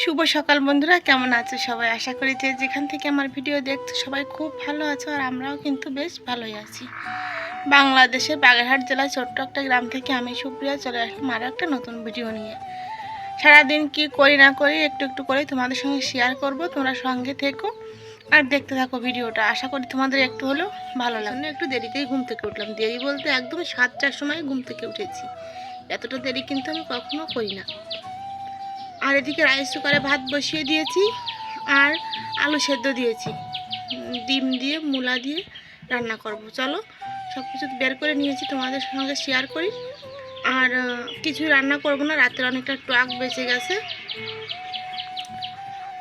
শুভ সকাল বন্ধুরা, কেমন আছো সবাই? আশা করি যে যেখান থেকে আমার ভিডিও দেখছো সবাই খুব ভালো আছো, আর আমরাও কিন্তু বেশ ভালোই আছি। বাংলাদেশের বাগেরহাট জেলার ছোট্ট একটা গ্রাম থেকে আমি সুপ্রিয়া চলে আসলাম আরও একটা নতুন ভিডিও নিয়ে। সারাদিন কি করি না করি একটু একটু করে তোমাদের সঙ্গে শেয়ার করব। তোমরা সঙ্গে থেকো আর দেখতে থাকো ভিডিওটা। আশা করি তোমাদের একটু হলেও ভালো লাগবে। একটু দেরিতেই ঘুম থেকে উঠলাম, দেরি বলতে একদম 7টার সময় ঘুম থেকে উঠেছি। এতটা দেরি কিন্তু আমি কখনো করি না। আর এদিকে রাইস কুকারে ভাত বসিয়ে দিয়েছি আর আলু সেদ্ধ দিয়েছি, ডিম দিয়ে মূলা দিয়ে রান্না করব। চলো সব কিছু বের করে নিয়েছি, তোমাদের সঙ্গে শেয়ার করি। আর কিছু রান্না করব না, রাতের অনেকটা টক বেঁচে গেছে।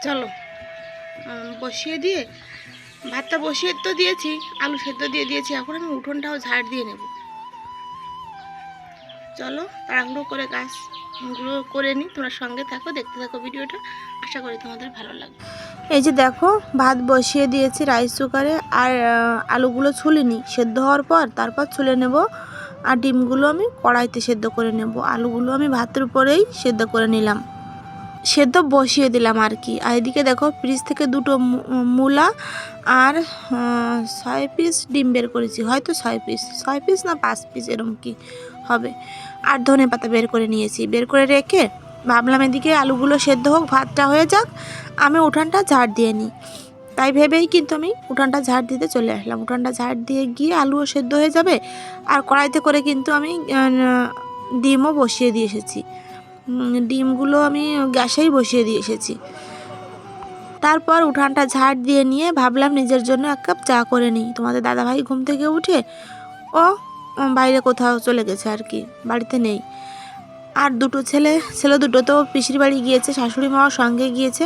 চলো বসিয়ে দিয়ে ভাতটা বসিয়ে তো দিয়েছি, আলু সেদ্ধ দিয়ে দিয়েছি। এখন আমি উঠোনটাও ঝাড় দিয়ে নেব। চলো তাড়াহুড়ো করে গাছগুলো করে নিই, তোমরা সঙ্গে থাকো, দেখতে থাকো ভিডিওটা। আশা করি তোমাদের ভালো লাগবে। এই যে দেখো, ভাত বসিয়ে দিয়েছি রাইস কুকারে, আর আলুগুলো ছুলিনি, সেদ্ধ হওয়ার পর তারপর ছুলে নেব। আর ডিমগুলো আমি কড়াইতে সেদ্ধ করে নেব। আলুগুলো আমি ভাতের উপরেই সেদ্ধ করে নিলাম, সেদ্ধ বসিয়ে দিলাম আর কি। আর এদিকে দেখো, ফ্রিজ থেকে দুটো মূলা আর 6 পিস ডিম বের করেছি, হয়তো 6 পিস না 5 পিস এরকম কি হবে। আর ধনেপাতা বের করে নিয়েছি, বের করে রেখে ভাবলাম এদিকে আলুগুলো সেদ্ধ হোক, ভাতটা হয়ে যাক, আমি উঠানটা ঝাড় দিয়ে নিই। তাই ভেবেই কিন্তু আমি উঠানটা ঝাড় দিতে চলে আসলাম। উঠানটা ঝাড় দিয়ে গিয়ে আলুও সেদ্ধ হয়ে যাবে, আর কড়াইতে করে কিন্তু আমি ডিমও বসিয়ে দিয়ে এসেছি। ডিমগুলো আমি গ্যাসেই বসিয়ে দিয়ে এসেছি। তারপর উঠানটা ঝাড় দিয়ে নিয়ে ভাবলাম নিজের জন্য 1 কাপ চা করে নিই। তোমাদের দাদাভাই ঘুম থেকে উঠে ও বাইরে কোথাও চলে গেছে আর কি, বাড়িতে নেই। আর দুটো ছেলে দুটো তো পিসির বাড়ি গিয়েছে, শাশুড়ি মাও সঙ্গে গিয়েছে,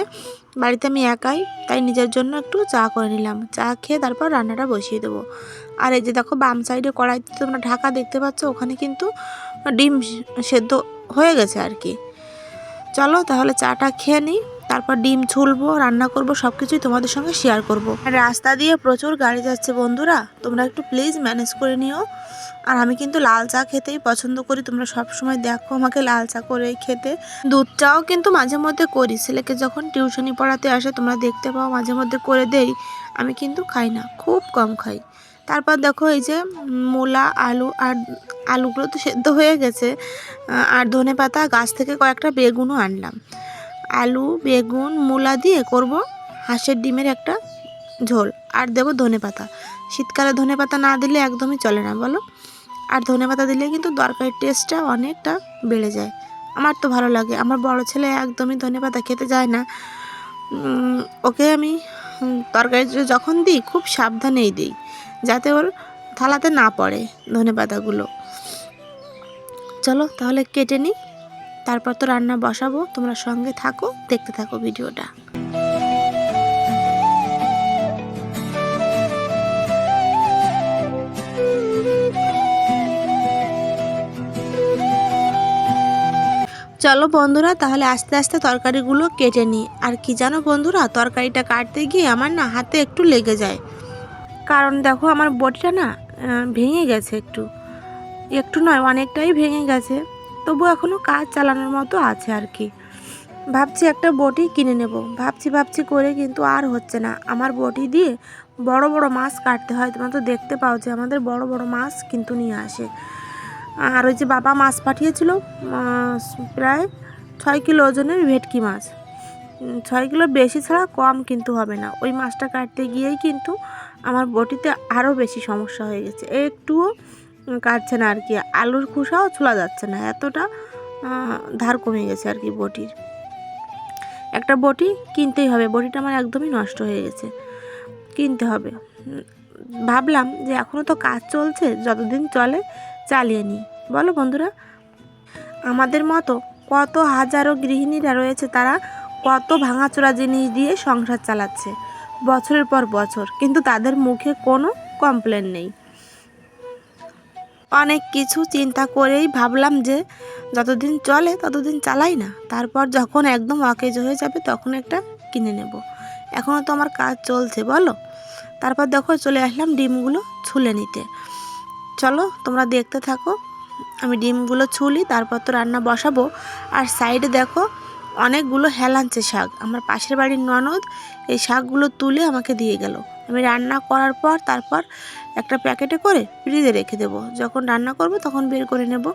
বাড়িতে আমি একাই। তাই নিজের জন্য একটু চা করে নিলাম। চা খেয়ে তারপর রান্নাটা বসিয়ে দেবো। আর এই যে দেখো, বাম সাইডে কড়াইতে তোমরা ঢাকা দেখতে পাচ্ছ, ওখানে কিন্তু ডিম সেদ্ধ হয়ে গেছে আর কি। চলো তাহলে চাটা খেয়ে নিই, তারপর ডিম ছুলবো, রান্না করব, সব কিছুই তোমাদের সঙ্গে শেয়ার করব। রাস্তা দিয়ে প্রচুর গাড়ি যাচ্ছে বন্ধুরা, তোমরা একটু প্লিজ ম্যানেজ করে নিও। আর আমি কিন্তু লাল চা খেতেই পছন্দ করি, তোমরা সব সময় দেখো আমাকে লাল চা করেই খেতে। দুধ চাও কিন্তু মাঝে মধ্যে করি, ছেলেকে যখন টিউশনি পড়াতে আসে তোমরা দেখতে পাও মাঝে মধ্যে করে দেই। আমি কিন্তু খাই না, খুব কম খাই। তারপর দেখো, এই যে মূলা আলু, আর আলুগুলো তো সেদ্ধ হয়ে গেছে, আর ধনেপাতা, গাছ থেকে কয়েকটা বেগুনও আনলাম। আলু বেগুন মূলা দিয়ে করব হাঁসের ডিমের একটা ঝোল, আর দেবো ধনেপাতা। শীতকালে ধনেপাতা না দিলে একদমই চলে না বলো। আর ধনেপাতা দিলে কিন্তু তরকারির টেস্টটা অনেকটা বেড়ে যায়। আমার তো ভালো লাগে। আমার বড় ছেলে একদমই ধনেপাতা খেতে যায় না। ওকে আমি তরকারি যখন দিই খুব সাবধানেই দিই, যাতে ওর থালাতে না পড়ে ধনেপাতাগুলো। চলো তাহলে কেটে নিই, তারপর তো রান্না বসাবো। তোমরা সঙ্গে থাকো, দেখতে থাকো ভিডিওটা। চলো বন্ধুরা, তাহলে আস্তে আস্তে তরকারিগুলো কেটে নিই। আর কি জানো বন্ধুরা, তরকারিটা কাটতে গিয়ে আমার না হাতে একটু লেগে যায়, কারণ দেখো আমার বটিটা না ভেঙে গেছে, একটু নয় অনেকটাই ভেঙে গেছে। তবু এখনও কাজ চালানোর মতো আছে আর কি। ভাবছি একটা বটি কিনে নেব, ভাবছি করে কিন্তু আর হচ্ছে না। আমার বটি দিয়ে বড় বড় মাছ কাটতে হয়, তোমরা তো দেখতে পাও যে আমাদের বড় বড় মাছ কিন্তু নিয়ে আসে। আর ওই যে বাবা মাছ পাঠিয়েছিল, প্রায় 6 কিলো ওজনের ভেটকি মাছ। 6 কিলো বেশি ছাড়া কম কিন্তু হবে না। ওই মাছটা কাটতে গিয়েই কিন্তু আমার বটিতে আরও বেশি সমস্যা হয়ে গেছে, একটুও কাটছে না আর কি। আলুর খোসাও ছোলা যাচ্ছে না, এতটা ধার কমে গেছে আর কি বটির। একটা বটি কিনতেই হবে, বটিটা আমার একদমই নষ্ট হয়ে গেছে, কিনতে হবে। ভাবলাম যে এখনও তো কাজ চলছে, যতদিন চলে চালিয়ে নিই, বলো বন্ধুরা। আমাদের মতো কত হাজারো গৃহিণীরা রয়েছে, তারা কত ভাঙাচোরা জিনিস দিয়ে সংসার চালাচ্ছে বছরের পর বছর, কিন্তু তাদের মুখে কোনো কমপ্লেন নেই। অনেক কিছু চিন্তা করেই ভাবলাম যে যতদিন চলে ততদিন চালাই না, তারপর যখন একদম অকেজ হয়ে যাবে তখন একটা কিনে নেব। এখনও তো আমার কাজ চলছে বলো। তারপর দেখো চলে আসলাম ডিমগুলো ছুলে নিতে। চলো তোমরা দেখতে থাকো, আমি ডিমগুলো ছুলি, তারপর তো রান্না বসাবো। আর সাইডে দেখো অনেকগুলো হেলাঞ্চে শাক, আমার পাশের বাড়ির ননদ এই শাকগুলো তুলে আমাকে দিয়ে গেল। আমি রান্না করার পর তারপর একটা প্যাকেটে করে ফ্রিজে রেখে দেবো, যখন রান্না করব তখন বের করে নেব।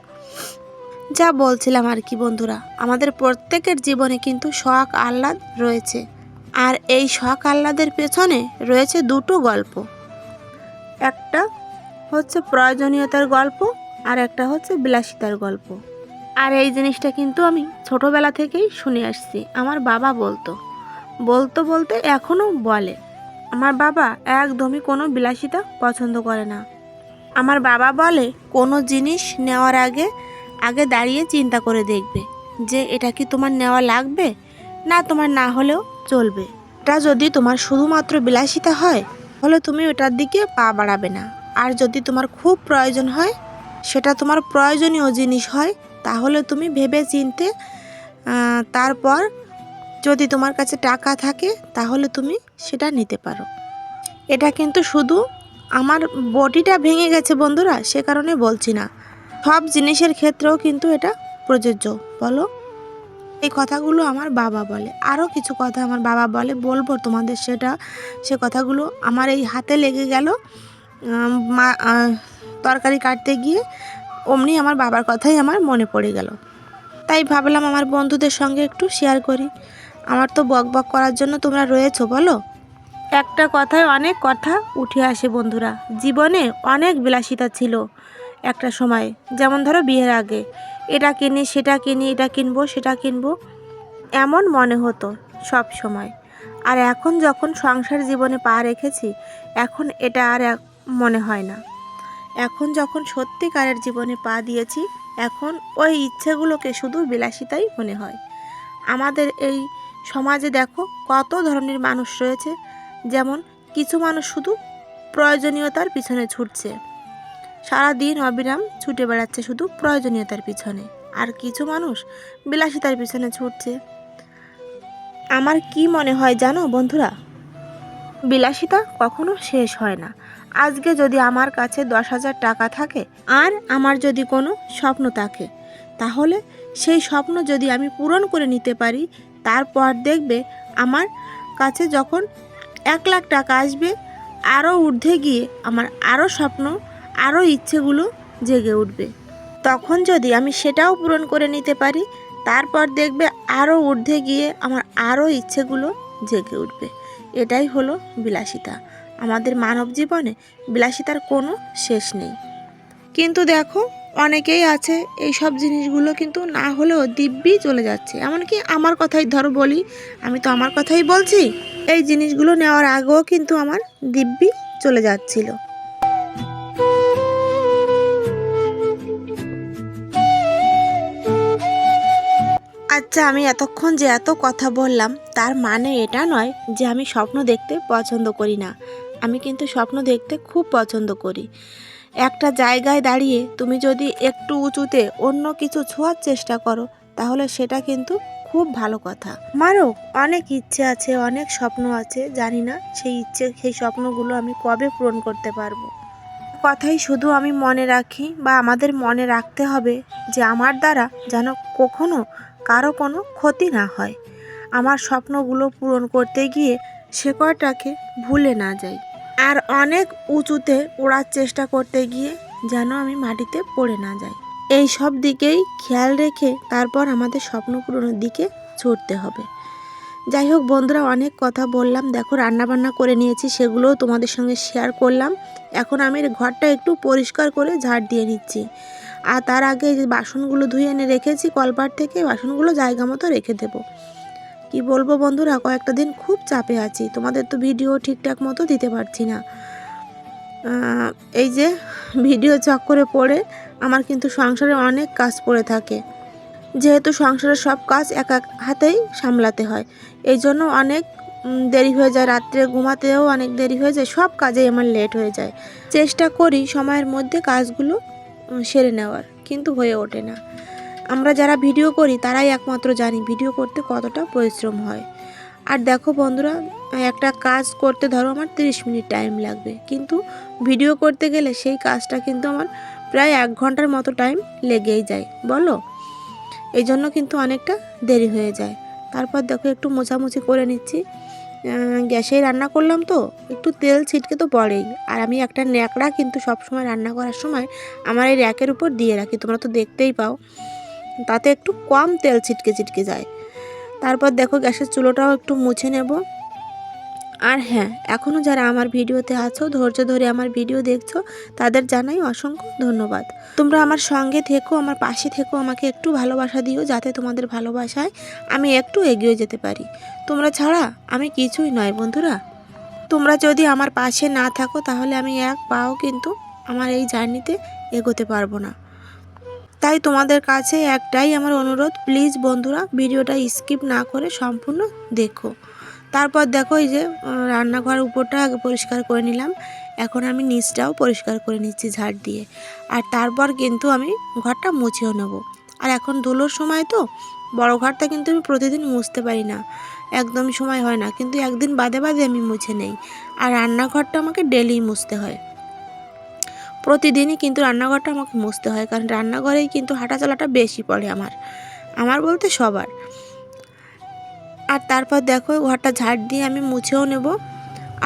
যা বলছিলাম আর কি বন্ধুরা, আমাদের প্রত্যেকের জীবনে কিন্তু শখ আহ্লাদ রয়েছে, আর এই শখ আহ্লাদের পেছনে রয়েছে দুটো গল্প। একটা হচ্ছে প্রয়োজনীয়তার গল্প, আর একটা হচ্ছে বিলাসিতার গল্প। আর এই জিনিসটা কিন্তু আমি ছোটোবেলা থেকেই শুনে আসছি। আমার বাবা বলতো বলতে এখনও বলে। আমার বাবা একদমই কোনো বিলাসিতা পছন্দ করে না। আমার বাবা বলে কোনো জিনিস নেওয়ার আগে দাঁড়িয়ে চিন্তা করে দেখবে যে এটা কি তোমার নেওয়া লাগবে, না তোমার না হলেও চলবে। এটা যদি তোমার শুধুমাত্র বিলাসিতা হয় তাহলে তুমি ওটার দিকে পা বাড়াবে না। আর যদি তোমার খুব প্রয়োজন হয়, সেটা তোমার প্রয়োজনীয় জিনিস হয়, তাহলে তুমি ভেবে চিনতে তারপর যদি তোমার কাছে টাকা থাকে তাহলে তুমি সেটা নিতে পারো। এটা কিন্তু শুধু আমার বডিটা ভেঙে গেছে বন্ধুরা সে কারণে বলছি না, সব জিনিসের ক্ষেত্রেও কিন্তু এটা প্রযোজ্য। বলো, এই কথাগুলো আমার বাবা বলে। আরও কিছু কথা আমার বাবা বলে, বলবো তোমাদের সে কথাগুলো। আমার এই হাতে লেগে গেল তরকারি কাটতে গিয়ে, অমনি আমার বাবার কথাই আমার মনে পড়ে গেল। তাই ভাবলাম আমার বন্ধুদের সঙ্গে একটু শেয়ার করি। আমার তো বক বক করার জন্য তোমরা রয়েছো বলো। একটা কথায় অনেক কথা উঠে আসে বন্ধুরা। জীবনে অনেক বিলাসিতা ছিল একটা সময়, যেমন ধরো বিয়ের আগে এটা কিনি সেটা কিনি, এটা কিনবো সেটা কিনবো, এমন মনে হতো সব সময়। আর এখন যখন সংসার জীবনে পা রেখেছি, এখন এটা আর মনে হয় না। এখন যখন সত্যিকারের জীবনে পা দিয়েছি, এখন ওই ইচ্ছেগুলোকে শুধু বিলাসিতাই মনে হয়। আমাদের এই সমাজে দেখো কত ধরনের মানুষ রয়েছে। যেমন কিছু মানুষ শুধু প্রয়োজনীয়তার পিছনে ছুটছে, সারাদিন অবিরাম ছুটে বেড়াচ্ছে শুধু প্রয়োজনীয়তার পিছনে, আর কিছু মানুষ বিলাসিতার পিছনে ছুটছে। আমার কি মনে হয় জানো বন্ধুরা, বিলাসিতা কখনো শেষ হয় না। আজকে যদি আমার কাছে 10,000 টাকা থাকে আর আমার যদি কোনো স্বপ্ন থাকে, তাহলে সেই স্বপ্ন যদি আমি পূরণ করে নিতে পারি, তারপর দেখবে আমার কাছে যখন 1,00,000 টাকা আসবে, আরও ঊর্ধ্বে গিয়ে আমার আরও স্বপ্ন, আরও ইচ্ছেগুলো জেগে উঠবে। তখন যদি আমি সেটাও পূরণ করে নিতে পারি, তারপর দেখবে আরও ঊর্ধ্বে গিয়ে আমার আরও ইচ্ছেগুলো জেগে উঠবে। এটাই হলো বিলাসিতা। আমাদের মানব জীবনে বিলাসিতার কোনো শেষ নেই। কিন্তু দেখো অনেকেই আছে এই সব জিনিসগুলো কিন্তু না হলেও দিব্যি চলে যাচ্ছে। এমনকি আমার কথাই ধরো বলি, আমি তো আমার কথাই বলছি, এই জিনিসগুলো নেওয়ার আগেও কিন্তু আমার দিব্যি চলে যাচ্ছিল। আচ্ছা, আমি এতক্ষণ যে এত কথা বললাম তার মানে এটা নয় যে আমি স্বপ্ন দেখতে পছন্দ করি না। আমি কিন্তু স্বপ্ন দেখতে খুব পছন্দ করি। একটা জায়গায় দাঁড়িয়ে তুমি যদি একটু উঁচুতে অন্য কিছু ছোঁয়ার চেষ্টা করো, তাহলে সেটা কিন্তু খুব ভালো কথা। আমারও অনেক ইচ্ছে আছে, অনেক স্বপ্ন আছে, জানি না সেই স্বপ্নগুলো আমি কবে পূরণ করতে পারবো। কথাই শুধু আমি মনে রাখি, বা আমাদের মনে রাখতে হবে যে আমার দ্বারা যেন কখনো কারো কোনো ক্ষতি না হয়। আমার স্বপ্নগুলো পূরণ করতে গিয়ে সে কয়টাকে ভুলে না যাই, আর অনেক উঁচুতে ওড়ার চেষ্টা করতে গিয়ে যেন আমি মাটিতে পড়ে না যাই। এই সব দিকেই খেয়াল রেখে তারপর আমাদের স্বপ্ন পূরণের দিকে ছুটতে হবে। যাই হোক বন্ধুরা, অনেক কথা বললাম। দেখো রান্নাবান্না করে নিয়েছি, সেগুলোও তোমাদের সঙ্গে শেয়ার করলাম। এখন আমি ঘরটা একটু পরিষ্কার করে ঝাড় দিয়ে নিচ্ছি। আর তার আগে যে বাসনগুলো ধুয়ে এনে রেখেছি কলপার থেকে, বাসনগুলো জায়গা মতো রেখে দেবো। কি বলবো বন্ধুরা, কয়েকটা দিন খুব চাপে আছি, তোমাদের তো ভিডিও ঠিকঠাক মতো দিতে পারছি না। এই যে ভিডিও চক্করে পড়ে আমার কিন্তু সংসারে অনেক কাজ পড়ে থাকে। যেহেতু সংসারের সব কাজ এক হাতেই সামলাতে হয়, এই জন্য অনেক দেরি হয়ে যায়, রাত্রে ঘুমাতেও অনেক দেরি হয়ে যায়, সব কাজেই আমার লেট হয়ে যায়। চেষ্টা করি সময়ের মধ্যে কাজগুলো সেরে নেওয়ার, কিন্তু হয়ে ওঠে না। আমরা যারা ভিডিও করি তারাই একমাত্র জানি ভিডিও করতে কতটা পরিশ্রম হয়। আর দেখো বন্ধুরা, একটা কাজ করতে ধরো আমার 30 মিনিট টাইম লাগবে, কিন্তু ভিডিও করতে গেলে সেই কাজটা কিন্তু আমার প্রায় 1 ঘন্টার মতো টাইম লেগেই যায় বলো। এই জন্য কিন্তু অনেকটা দেরি হয়ে যায়। তারপর দেখো একটু মোছামুছি করে নিচ্ছি। গ্যাসেই রান্না করলাম তো একটু তেল ছিটকে তো পড়েই। আর আমি একটা ন্যাকড়া কিন্তু সবসময় রান্না করার সময় আমার এই র্যাকের উপর দিয়ে রাখি, তোমরা তো দেখতেই পাও, তাতে একটু কম তেল ছিটকে যায়। তারপর দেখো গ্যাসের চুলোটাও একটু মুছে নেব। আর হ্যাঁ, এখনও যারা আমার ভিডিওতে আছো, ধৈর্য ধরে আমার ভিডিও দেখছো, তাদের জানাই অসংখ্য ধন্যবাদ। তোমরা আমার সঙ্গে থেকো, আমার পাশে থেকো, আমাকে একটু ভালোবাসা দিও, যাতে তোমাদের ভালোবাসায় আমি একটু এগিয়ে যেতে পারি। তোমরা ছাড়া আমি কিছুই নয় বন্ধুরা। তোমরা যদি আমার পাশে না থাকো তাহলে আমি এক পাও কিন্তু আমার এই জার্নিতে এগোতে পারবো না। তাই তোমাদের কাছে একটাই আমার অনুরোধ, প্লিজ বন্ধুরা ভিডিওটা স্কিপ না করে সম্পূর্ণ দেখো। তারপর দেখো এই যে রান্নাঘর উপরটা আগে পরিষ্কার করে নিলাম, এখন আমি নিচটাও পরিষ্কার করে নিচ্ছি ঝাড় দিয়ে। আর তারপর কিন্তু আমি ঘরটা মুছেও নেব। আর এখন ধুলোর সময় তো বড় ঘরটা কিন্তু আমি প্রতিদিন মুছতে পারি না, একদমই সময় হয় না, কিন্তু একদিন বাদে বাদে আমি মুছে নেই। আর রান্নাঘরটা আমাকে ডেলি মুছতে হয়, প্রতিদিনই কিন্তু রান্নাঘরটা আমাকে মুছতে হয়, কারণ রান্নাঘরেই কিন্তু হাঁটা চলাটা বেশি পড়ে আমার বলতে সবার। আর তারপর দেখো ঘরটা ঝাড় দিয়ে আমি মুছেও নেব।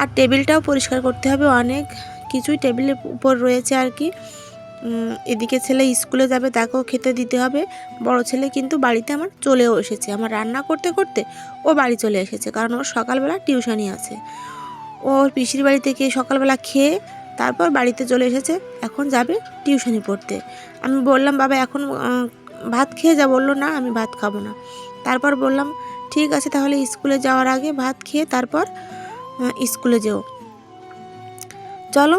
আর টেবিলটাও পরিষ্কার করতে হবে, অনেক কিছুই টেবিলের উপর রয়েছে আর কি। এদিকে ছেলে স্কুলে যাবে, তাকেও খেতে দিতে হবে। বড় ছেলে কিন্তু বাড়িতে আমার চলেও এসেছে, আমার রান্না করতে করতে ও বাড়ি চলে এসেছে, কারণ ওর সকালবেলা টিউশনি আছে। ওর পিসির বাড়ি থেকে সকালবেলা খেয়ে তারপর বাড়িতে চলে এসেছে, এখন যাবে টিউশনি পড়তে। আমি বললাম বাবা এখন ভাত খেয়ে যা, বললো না আমি ভাত খাবো না। তারপর বললাম ঠিক আছে তাহলে স্কুলে যাওয়ার আগে ভাত খেয়ে তারপর স্কুলে যেও। চলো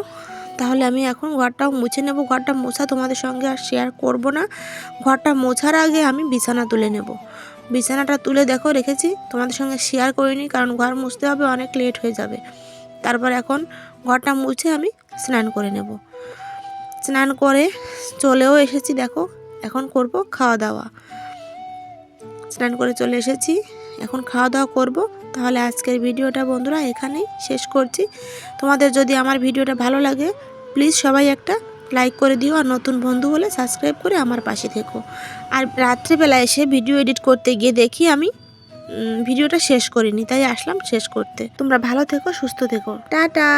তাহলে আমি এখন ঘরটাও মুছে নেব। ঘরটা মোছা তোমাদের সঙ্গে আর শেয়ার করব না, ঘরটা মোছার আগে আমি বিছানা তুলে নেব। বিছানাটা তুলে দেখো রেখেছি, তোমাদের সঙ্গে শেয়ার করিনি, কারণ ঘর মুছতে হবে, অনেক লেট হয়ে যাবে। তারপর এখন ঘরটা মুছে আমি স্নান করে নেব। স্নান করে চলেও এসেছি, দেখো এখন করব খাওয়া দাওয়া। স্নান করে চলে এসেছি, এখন খাওয়া দাওয়া করব। তাহলে আজকের ভিডিওটা বন্ধুরা এখানেই শেষ করছি। তোমাদের যদি আমার ভিডিওটা ভালো লাগে প্লিজ সবাই একটা লাইক করে দিও, আর নতুন বন্ধু হলে সাবস্ক্রাইব করে আমার পাশে থেকো। আর রাত্রিবেলা এসে ভিডিও এডিট করতে গিয়ে দেখি আমি ভিডিওটা শেষ করিনি, তাই আসলাম শেষ করতে। তোমরা ভালো থেকো, সুস্থ থেকো, টাটা।